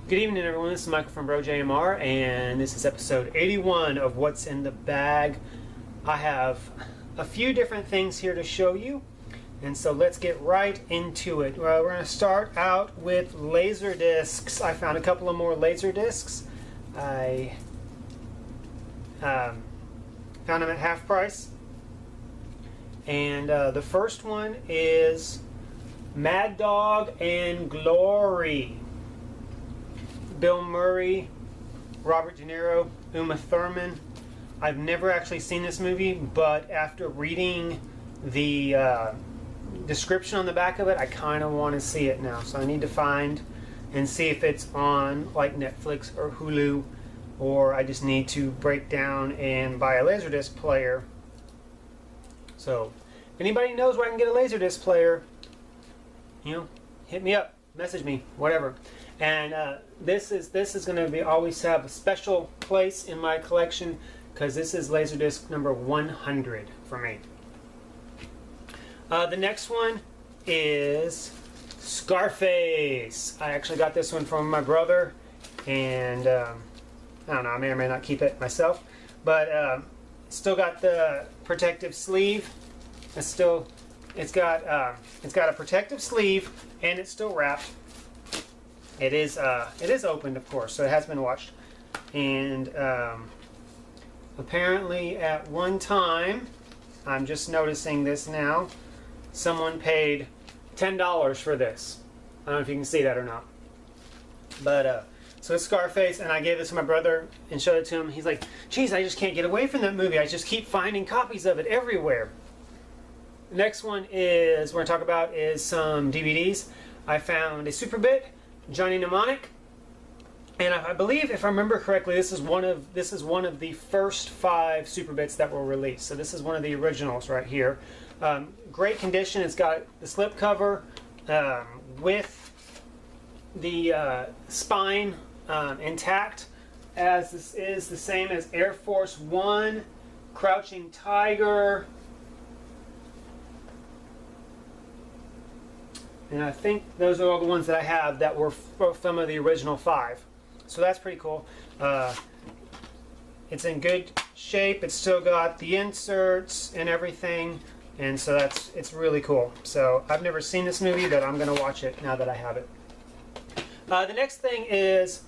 Good evening, everyone. This is Michael from BroJMR, and this is episode 81 of What's in the Bag. I have a few different things here to show you, and so let's get right into it. We're going to start out with Laserdiscs. I found a couple of more Laserdiscs. I found them at half price, and the first one is Mad Dog and Glory. Bill Murray, Robert De Niro, Uma Thurman. I've never actually seen this movie, but after reading the description on the back of it, I kind of want to see it now. So I need to find and see if it's on like Netflix or Hulu, or I just need to break down and buy a Laserdisc player. So if anybody knows where I can get a Laserdisc player, hit me up, message me, whatever. And this is going to be always have a special place in my collection because this is Laserdisc number 100 for me. The next one is Scarface. I actually got this one from my brother, and I don't know, I may or may not keep it myself, but still got the protective sleeve. It's got a protective sleeve, and it's still wrapped. It is opened, of course, so it has been washed. And apparently at one time, I'm just noticing this now, someone paid $10 for this. I don't know if you can see that or not. But so it's Scarface, and I gave this to my brother and showed it to him. He's like, geez, I just can't get away from that movie. I just keep finding copies of it everywhere. The next one is we're going to talk about is some DVDs. I found a Superbit, Johnny Mnemonic, and I believe, if I remember correctly, this is one of the first 5 Superbits that were released. So this is one of the originals right here. Great condition. It's got the slip cover with the spine intact, as this is the same as Air Force One, Crouching Tiger, and I think those are all the ones that I have that were from of the original 5. So that's pretty cool. It's in good shape. It's still got the inserts and everything, and so it's really cool. So I've never seen this movie, but I'm going to watch it now that I have it. The next thing is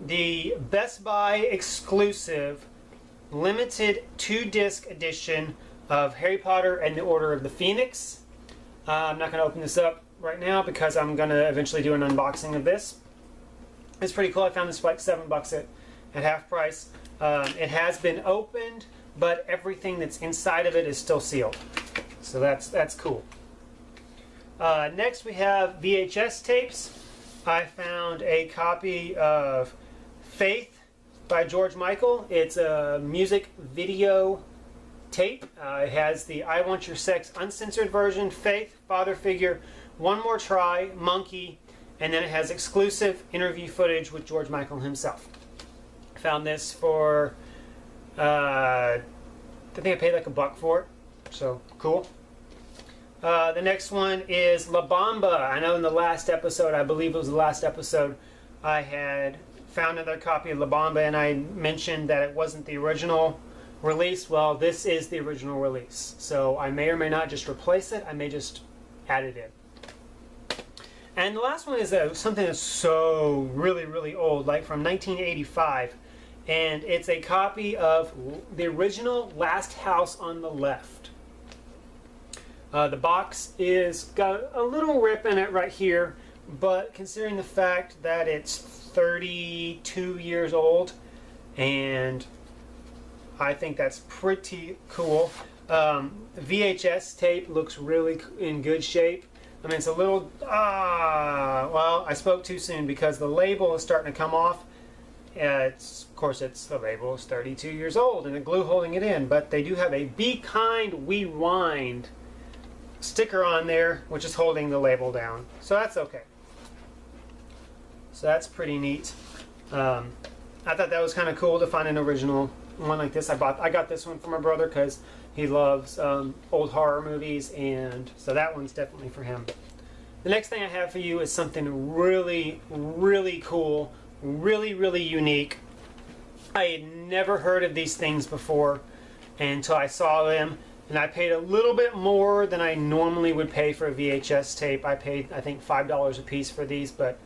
the Best Buy exclusive limited 2-disc edition of Harry Potter and the Order of the Phoenix. I'm not going to open this up right now because I'm going to eventually do an unboxing of this. It's pretty cool. I found this for like $7 at half price. It has been opened, but everything that's inside of it is still sealed. So that's cool. Next we have VHS tapes. I found a copy of Faith by George Michael. It's a music video tape. It has the I Want Your Sex uncensored version, Faith, Father Figure, One More Try, Monkey, and then it has exclusive interview footage with George Michael himself. I found this for, I think I paid like $1 for it, so cool. The next one is La Bamba. I know in the last episode, I believe it was the last episode, I had found another copy of La Bamba, and I mentioned that it wasn't the original release. Well, this is the original release, so I may or may not just replace it. I may just add it in. And the last one is something that's so really old, like from 1985, and it's a copy of the original Last House on the Left. The box is got a little rip in it right here, but considering the fact that it's 32 years old, and I think that's pretty cool. VHS tape looks really in good shape. I mean, it's a little, well, I spoke too soon because the label is starting to come off. Of course, the label is 32 years old and the glue holding it in, but they do have a Be Kind, We Wind sticker on there, which is holding the label down. So that's okay. So that's pretty neat. I thought that was kind of cool to find an original one like this. I got this one from my brother because he loves old horror movies, and so that one's definitely for him. The next thing I have for you is something really, really cool really, really unique. I had never heard of these things before until I saw them, and I paid a little bit more than I normally would pay for a VHS tape. I paid, I think, $5 a piece for these, but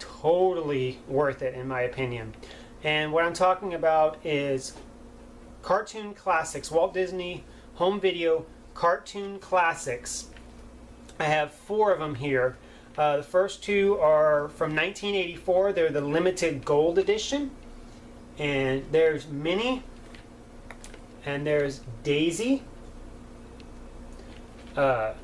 totally worth it in my opinion. And what I'm talking about is Cartoon Classics, Walt Disney Home Video Cartoon Classics. I have 4 of them here. The first 2 are from 1984. They're the limited gold edition. And there's Minnie, and there's Daisy. The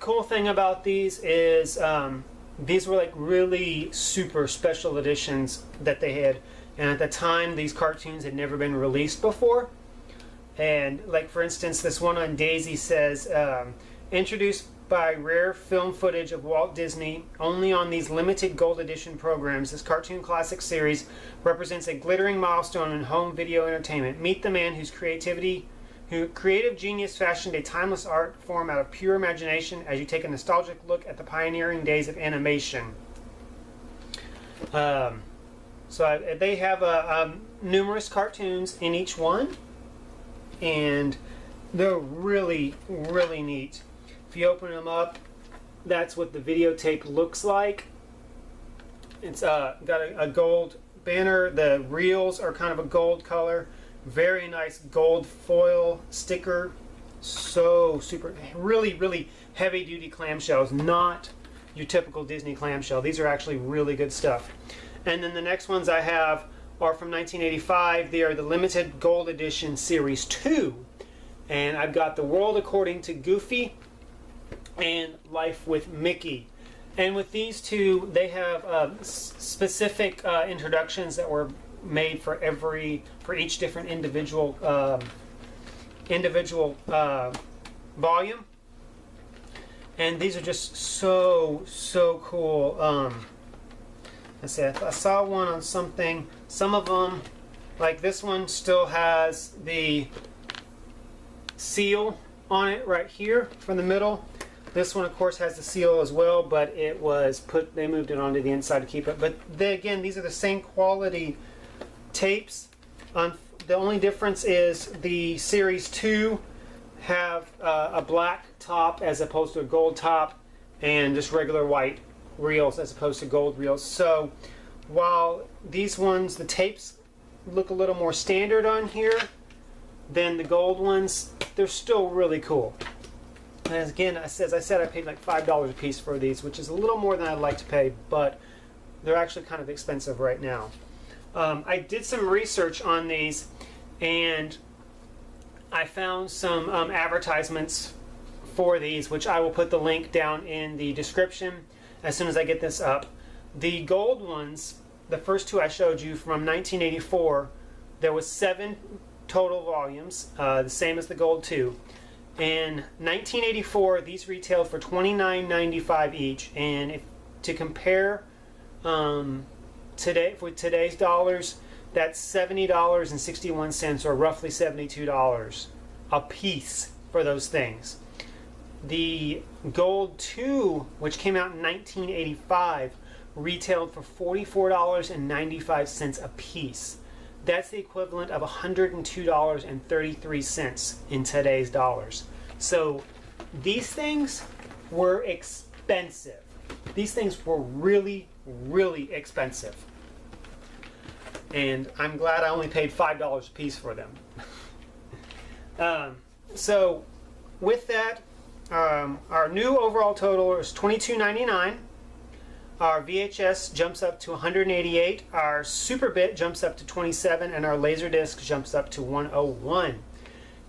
cool thing about these is these were like really super special editions that they had, and at the time these cartoons had never been released before. And like for instance, this one on Daisy says, introduced by rare film footage of Walt Disney only on these limited gold edition programs, this cartoon classic series represents a glittering milestone in home video entertainment. Meet the man whose creative genius fashioned a timeless art form out of pure imagination as you take a nostalgic look at the pioneering days of animation. They have numerous cartoons in each one, and they're really, really neat. If you open them up, that's what the videotape looks like. It's got a gold banner. The reels are kind of a gold color. Very nice gold foil sticker. So super, really, really heavy duty clamshells. Not your typical Disney clamshell. These are actually really good stuff. And then the next ones I have are from 1985. They are the limited gold edition series 2. And I've got The World According to Goofy and Life with Mickey. And with these 2, they have specific introductions that were made for each different individual volume. And these are just so cool. Let's see, I saw one on something. Some of them, like this one, still has the seal on it right here from the middle. This one, of course, has the seal as well, but it was they moved it onto the inside to keep it. But again, these are the same quality tapes. The only difference is the Series 2 have a black top as opposed to a gold top, and just regular white reels as opposed to gold reels. So while these ones, the tapes look a little more standard on here than the gold ones, they're still really cool. And again, as I said, I paid like $5 a piece for these, which is a little more than I'd like to pay, but they're actually kind of expensive right now. I did some research on these, and I found some advertisements for these, which I will put the link down in the description as soon as I get this up. The gold ones, the first 2 I showed you from 1984, there was 7 total volumes, the same as the gold 2. In 1984, these retailed for $29.95 each, and to compare with today's dollars, that's $70.61, or roughly $72 a piece for those things. The gold 2, which came out in 1985, retailed for $44.95 a piece. That's the equivalent of $102.33 in today's dollars. So these things were expensive. These things were really, really expensive. And I'm glad I only paid $5 a piece for them. So with that, our new overall total is $22.99. Our VHS jumps up to $188, our Super Bit jumps up to $27, and our Laserdisc jumps up to $101.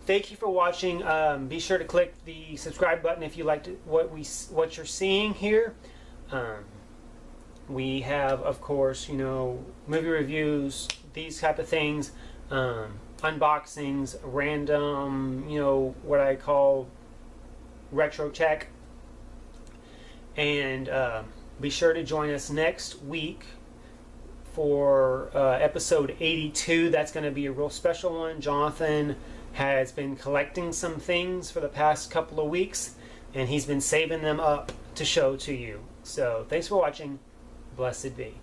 Thank you for watching. Be sure to click the subscribe button if you liked what you're seeing here. We have, of course, movie reviews, these type of things, unboxings, random, what I call retro check, and be sure to join us next week for episode 82. That's going to be a real special one. Jonathan has been collecting some things for the past couple of weeks, and he's been saving them up to show to you. So thanks for watching. Blessed be.